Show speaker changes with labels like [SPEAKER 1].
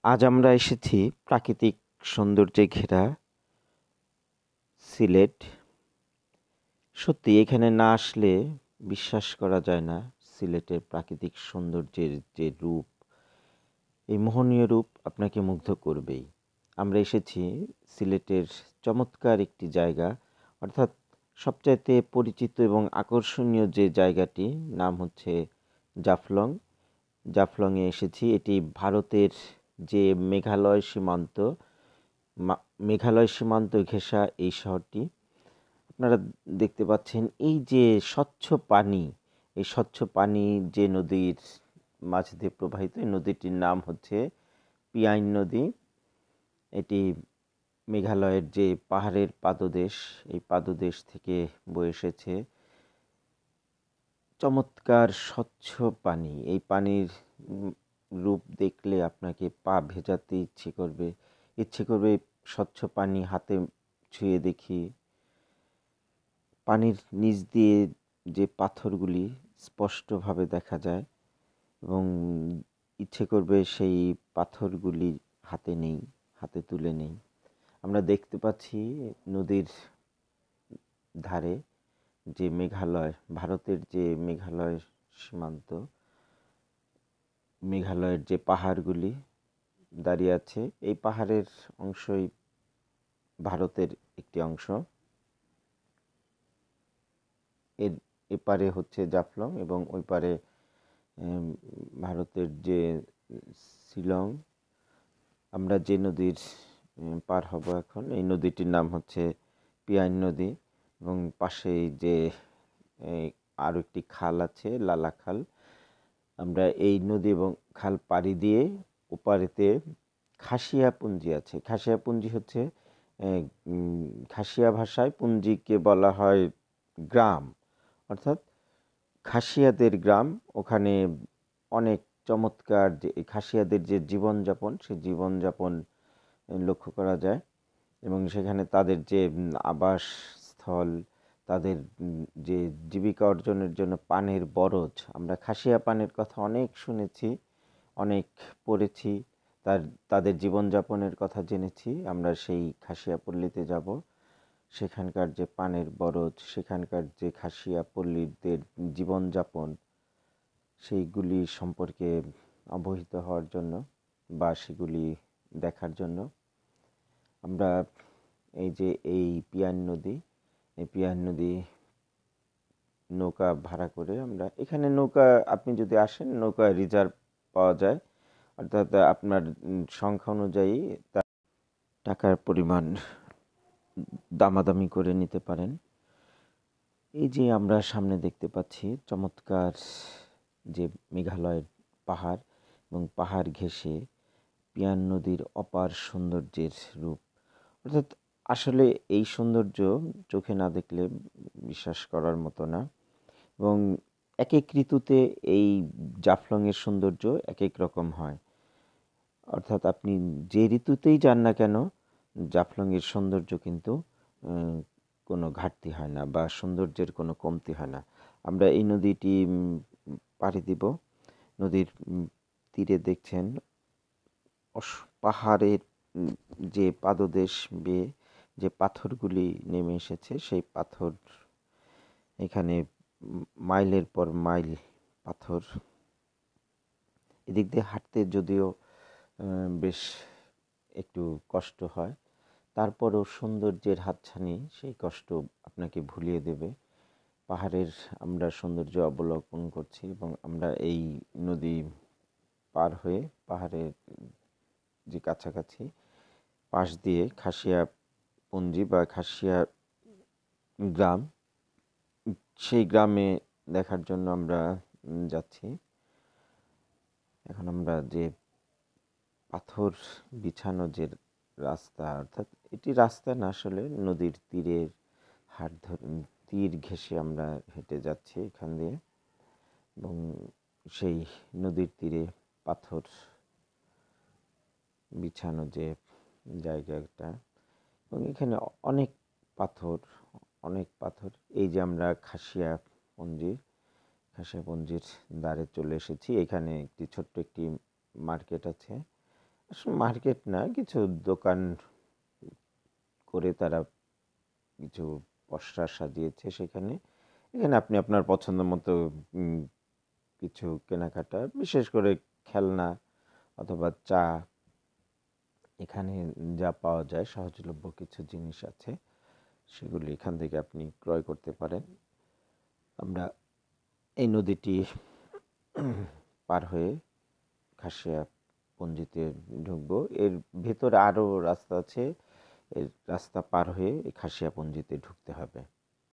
[SPEAKER 1] আজ আমরা এসেছি প্রাকৃতিক সৌন্দর্যে ঘেরা সিলেট। সত্যি এখানে না আসলে বিশ্বাস করা যায় না সিলেটের প্রাকৃতিক সৌন্দর্যের যে রূপ, এই মোহনীয় রূপ আপনাকে মুগ্ধ করবেই। আমরা এসেছি সিলেটের চমৎকার একটি জায়গা, অর্থাৎ সবচাইতে পরিচিত এবং আকর্ষণীয় যে জায়গাটি নাম হচ্ছে জাফলং। জাফলংয়ে এসেছি। এটি ভারতের যে মেঘালয় সীমান্ত, মেঘালয় সীমান্ত ঘেঁষা এই শহরটি। আপনারা দেখতে পাচ্ছেন এই যে স্বচ্ছ পানি, এই স্বচ্ছ পানি যে নদীর মাঝ দিয়ে প্রবাহিত, এই নদীটির নাম হচ্ছে পিয়াইন নদী। এটি মেঘালয়ের যে পাহাড়ের পাদদেশ, এই পাদদেশ থেকে বয়ে এসেছে। চমৎকার স্বচ্ছ পানি। এই পানির রূপ দেখলে আপনাকে পা ভেজাতে ইচ্ছে করবে স্বচ্ছ পানি হাতে ছুঁয়ে দেখি। পানির নিচ দিয়ে যে পাথরগুলি স্পষ্টভাবে দেখা যায় এবং ইচ্ছে করবে সেই পাথরগুলি হাতে তুলে নেই। আমরা দেখতে পাচ্ছি নদীর ধারে যে মেঘালয়, ভারতের যে মেঘালয় সীমান্ত, মেঘালয়ের যে পাহাড়গুলি দাঁড়িয়ে আছে, এই পাহাড়ের অংশই ভারতের একটি অংশ। এর এপারে হচ্ছে জাফলং এবং ওই পারে ভারতের যে শিলং। আমরা যে নদীর পার হব এখন, এই নদীটির নাম হচ্ছে পিয়াইন নদী এবং পাশেই যে আরও একটি খাল আছে, লালা খাল। আমরা এই নদী এবং খাল পাড়ি দিয়ে ওপারেতে খাসিয়াপুঞ্জি আছে। খাসিয়াপুঞ্জি হচ্ছে খাসিয়া ভাষায় পুঞ্জিকে বলা হয় গ্রাম, অর্থাৎ খাসিয়াদের গ্রাম। ওখানে অনেক চমৎকার যে খাসিয়াদের যে জীবনযাপন, সেই জীবনযাপন লক্ষ্য করা যায় এবং সেখানে তাদের যে আবাসস্থল, তাদের যে জীবিকা অর্জনের জন্য পানের বরজ, আমরা খাসিয়া পানের কথা অনেক শুনেছি, অনেক পড়েছি, তাদের জীবনযাপনের কথা জেনেছি। আমরা সেই খাসিয়া পল্লীতে যাব। সেখানকার যে পানের বরজ, সেখানকার যে খাসিয়া পল্লীদের জীবনযাপন, সেইগুলি সম্পর্কে অবহিত হওয়ার জন্য বা সেগুলি দেখার জন্য আমরা এই পিয়াইন নদী, এই পিয়াইন নদী নৌকা ভাড়া করে আমরা এখানে আপনি যদি আসেন, নৌকা রিজার্ভ পাওয়া যায়, অর্থাৎ আপনার সংখ্যা অনুযায়ী তার টাকার পরিমাণ দামাদামি করে নিতে পারেন। এই যে আমরা সামনে দেখতে পাচ্ছি চমৎকার যে মেঘালয়ের পাহাড় এবং পাহাড় ঘেঁষে পিয়াইন নদীর অপার সৌন্দর্যের রূপ, অর্থাৎ আসলে এই সৌন্দর্য চোখে না দেখলে বিশ্বাস করার মতো না। এবং এক এক ঋতুতে এই জাফলংয়ের সৌন্দর্য এক এক রকম হয়, অর্থাৎ আপনি যে ঋতুতেই যান না কেন, জাফলংয়ের সৌন্দর্য কিন্তু কোনো ঘাটতি হয় না বা সৌন্দর্যের কোনো কমতি হয় না। আমরা এই নদীটি পাড়ি দিব। নদীর তীরে দেখছেন পাহাড়ের যে পাদদেশ বেয়ে যে পাথরগুলি নেমে এসেছে, সেই পাথর এখানে মাইলের পর মাইল পাথর। এদিক দিয়ে হাঁটতে যদিও বেশ একটু কষ্ট হয়, তারপরও সৌন্দর্যের হাতছানি সেই কষ্ট আপনাকে ভুলিয়ে দেবে। পাহাড়ের আমরা সৌন্দর্য অবলোকন করছি এবং আমরা এই নদী পার হয়ে পাহাড়ের যে কাছাকাছি পাশ দিয়ে খাসিয়াপুঞ্জি বা খাসিয়া গ্রাম, সেই গ্রামে দেখার জন্য আমরা যাচ্ছি। এখন আমরা যে পাথর বিছানো যে রাস্তা, অর্থাৎ এটি রাস্তা না, আসলে নদীর তীরের তীর ঘেঁষে আমরা হেঁটে যাচ্ছি এখান দিয়ে এবং সেই নদীর তীরে পাথর বিছানো যে জায়গাটা, এবং এখানে অনেক পাথর, এই যে আমরা খাসিয়াপুঞ্জির দ্বারে চলে এসেছি। এখানে ছোট্ট একটি মার্কেট আছে। আসলে মার্কেট না, কিছু দোকান করে তারা কিছু পসরা সাজিয়েছে সেখানে। এখানে আপনি আপনার পছন্দ মতো উম কিছু কেনাকাটা, বিশেষ করে খেলনা অথবা চা, এখানে যা পাওয়া যায় সহজলভ্য কিছু জিনিস আছে, সেগুলি এখান থেকে আপনি ক্রয় করতে পারেন। আমরা এই নদীটি পার হয়ে খাসিয়া পঞ্জিতে ঢুকবো। এর ভেতরে আরও রাস্তা আছে। এই রাস্তা পার হয়ে এই খাসিয়া পঞ্জিতে ঢুকতে হবে।